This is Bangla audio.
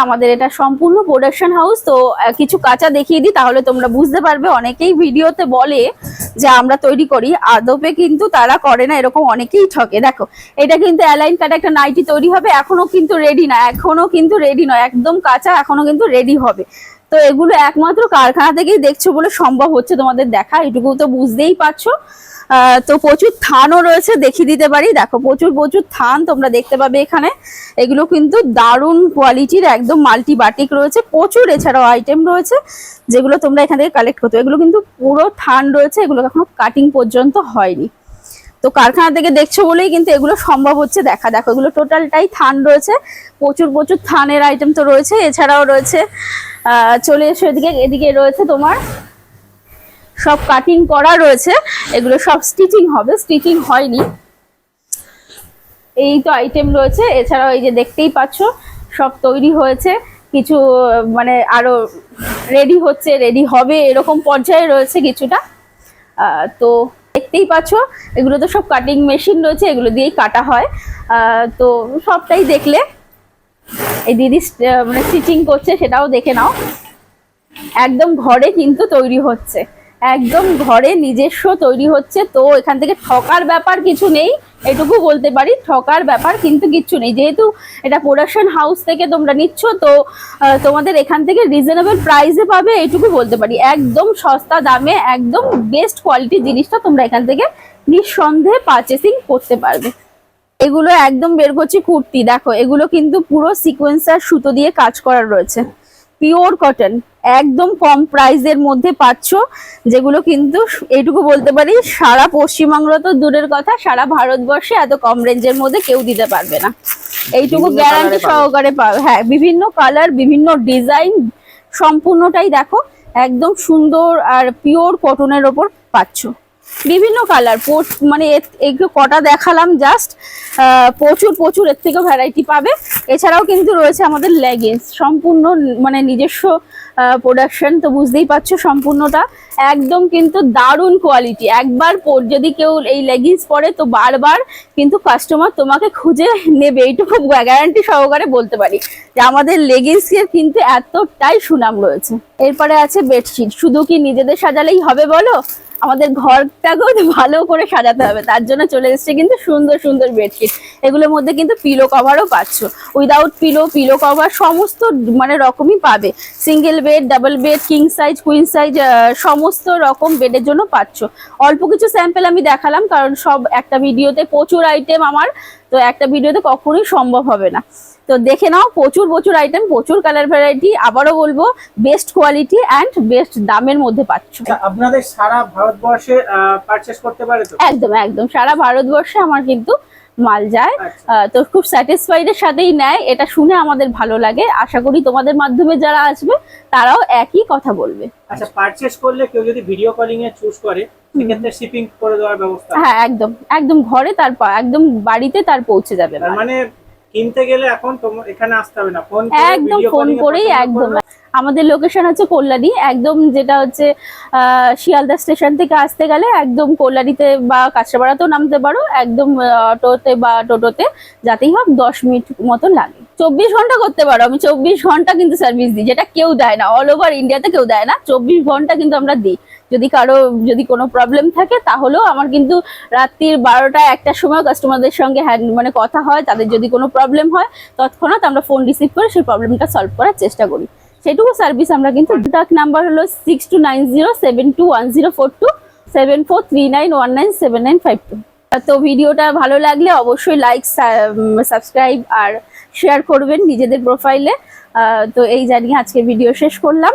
আমাদের এটা সম্পূর্ণ প্রোডাকশন হাউস। তো কিছু কাঁচা দেখিয়ে দিই, তাহলে তোমরা বুঝতে পারবে। অনেকেই ভিডিওতে বলে যে আমরা তৈরি করি, আদপে কিন্তু তারা করে না, এরকম অনেকেই ঠকে। দেখো এটা কিন্তু অ্যালাইন কাট একটা নাইটি তৈরি হবে, এখনো কিন্তু রেডি না, এখনো কিন্তু রেডি নয়, একদম কাঁচা, এখনো কিন্তু রেডি হবে। তো এগুলো একমাত্র কারখানা থেকেই দেখছো বলে সম্ভব হচ্ছে তোমাদের দেখা, এটুকু তো বুঝতেই পারছো। তো প্রচুর থানও রয়েছে, দেখিয়ে দিতে পারি। দেখো প্রচুর প্রচুর থান তোমরা দেখতে পাবে এখানে। এগুলো কিন্তু দারুণ কোয়ালিটির, একদম মাল্টি বাটিক রয়েছে প্রচুর। এছাড়াও আইটেম রয়েছে যেগুলো তোমরা এখান থেকে কালেক্ট করতে। এগুলো কিন্তু পুরো থান রয়েছে, এগুলো এখনো কাটিং পর্যন্ত হয়নি। তো কারখানা থেকে দেখছো বলেই কিন্তু এগুলো সম্ভব হচ্ছে দেখা। দেখো এগুলো টোটালটাই থান রয়েছে, প্রচুর প্রচুর থানের আইটেম তো রয়েছে। এছাড়াও রয়েছে চলে এসো এদিকে, এদিকে রয়েছে তোমার সব কাটিং করা রয়েছে, এগুলো সব স্টিচিং হবে, স্টিচিং হয়নি। এই তো আইটেম রয়েছে। এছাড়াও এই যে দেখতেই পাচ্ছ সব তৈরি হয়েছে, কিছু মানে আরো রেডি হচ্ছে, রেডি হবে, এরকম পর্যায়ে রয়েছে কিছুটা। তো দেখতেই পাচ্ছ এগুলো তো সব কাটিং মেশিন রয়েছে, এগুলো দিয়েই কাটা হয়। তো সবটাই দেখলে, এই দিদি মানে স্টিচিং করছে সেটাও দেখে নাও। একদম ঘরে কিন্তু তৈরি হচ্ছে, একদম ঘরে নিজস্ব তৈরি হচ্ছে। তো এখান থেকে ঠকার ব্যাপার কিছু নেই, এটুকু বলতে পারি। ঠকার ব্যাপার কিন্তু কিচ্ছু নেই, যেহেতু এটা প্রোডাকশন হাউস থেকে তোমরা নিচ্ছ, তো তোমাদের এখান থেকে রিজনেবল প্রাইসে পাবে, এটুকু বলতে পারি। একদম সস্তা দামে একদম বেস্ট কোয়ালিটির জিনিসটা তোমরা এখান থেকে নিঃসন্দেহে পারচেসিং করতে পারবে। এগুলো একদম বের করছি কুর্তি, দেখো এগুলো কিন্তু পুরো সিকোয়েন্সার সুতো দিয়ে কাজ করা রয়েছে, পিওর কটন, একদম কম প্রাইসের মধ্যে পাচ্ছ। যেগুলো কিন্তু এইটুকু বলতে পারি সারা পশ্চিমবঙ্গ তো দূরের কথা, সারা ভারতবর্ষে এত কম রেঞ্জের মধ্যে কেউ দিতে পারবে না, এইটুকু গ্যারান্টি সহকারে পাবে। হ্যাঁ, বিভিন্ন কালার, বিভিন্ন ডিজাইন, সম্পূর্ণটাই দেখো একদম সুন্দর আর পিওর কটনের ওপর পাচ্ছ। বিভিন্ন কালার, মানে একটু কটা দেখালাম জাস্ট, প্রচুর প্রচুর এর থেকেও ভ্যারাইটি পাবে। এছাড়াও কিন্তু রয়েছে আমাদের লেগিংস, সম্পূর্ণ মানে নিজস্ব প্রোডাকশন, তো বুঝতেই পারছো সম্পূর্ণটা একদম কিন্তু দারুণ কোয়ালিটি। একবার যদি কেউ এই লেগিংস পরে তো বারবার কিন্তু কাস্টমার তোমাকে খুঁজে নেবে, এইটুকু গ্যারান্টি সহকারে বলতে পারি যে আমাদের লেগিংসের কিন্তু এতটাই সুনাম রয়েছে। এরপরে আছে বেডশিট। শুধু কি নিজেদের সাজালেই হবে বলো, আমাদের ঘরটাকেও ভালো করে সাজাতে হবে, তার জন্য চলে এসছে কিন্তু সুন্দর সুন্দর বেডশিট। এগুলোর মধ্যে কিন্তু পিলো কভারও পাচ্ছ, উইদাউট পিলো, পিলো কভার সমস্ত মানে রকমই পাবে। Single bed, double bed, king size, queen size, সমস্ত রকম বেডের জন্য পাচ্ছ। অল্প কিছু স্যাম্পল আমি দেখালাম, কারণ সব একটা ভিডিওতে প্রচুর আইটেম আমার, তো একটা ভিডিওতে কখনোই সম্ভব হবে না। তো দেখে নাও, প্রচুর প্রচুর আইটেম, প্রচুর কালার ভ্যারাইটি। আবারও বলবো বেস্ট কোয়ালিটি অ্যান্ড বেস্ট দামের মধ্যে পাচ্ছ। আপনাদের সারা ভারতবর্ষে পারচেজ করতে পারে তো? একদম একদম সারা ভারতবর্ষে আমার কিন্তু মাল যায়। তো খুব স্যাটিসফাইডের সাথেই নেয়, এটা শুনে আমাদের ভালো লাগে। আশা করি তোমাদের মাধ্যমে যারা আসবে তারাও একই কথা বলবে। আচ্ছা, পারচেজ করলে কেউ যদি ভিডিও কলিং এ চুজ করে, সেক্ষেত্রে শিপিং করে দেওয়ার ব্যবস্থা? হ্যাঁ, একদম একদম ঘরে তার একদম বাড়িতে তার পৌঁছে যাবে। মানে কিনতে গেলে এখন এখানে আসতে হবে না, ফোন করে একদম ফোন করেই একদম। আমাদের লোকেশন হচ্ছে কল্যাণী, একদম যেটা হচ্ছে শিয়ালদা স্টেশন থেকে আসতে গেলে একদম কল্যাণীতে বা কাঁচরাপাড়াতেও নামতে পারো, একদম অটোতে বা টোটোতে যাতেই হোক 10 মিনিট মতো লাগে। 24 ঘন্টা করতে পারো, আমি 24 ঘন্টা কিন্তু সার্ভিস দিই, যেটা কেউ দেয় না, অল ওভার ইন্ডিয়াতে কেউ দেয় না। 24 ঘন্টা কিন্তু আমরা দিই। যদি কোনো প্রবলেম থাকে তাহলেও আমার কিন্তু রাত্রির 12টা 1টার সময় কাস্টমারদের সঙ্গে মানে কথা হয়, তাদের যদি কোনো প্রবলেম হয় তৎক্ষণাৎ আমরা ফোন রিসিভ করে সেই প্রবলেমটা সলভ করার চেষ্টা করি, সেটুকু সার্ভিস আমরা কিন্তু। কন্টাক্ট নাম্বার হলো 6290721042, 7439197952। তো ভিডিওটা ভালো লাগলে অবশ্যই লাইক, সাবস্ক্রাইব আর শেয়ার করবেন নিজেদের প্রোফাইলে। তো এই জানিয়ে আজকে ভিডিও শেষ করলাম।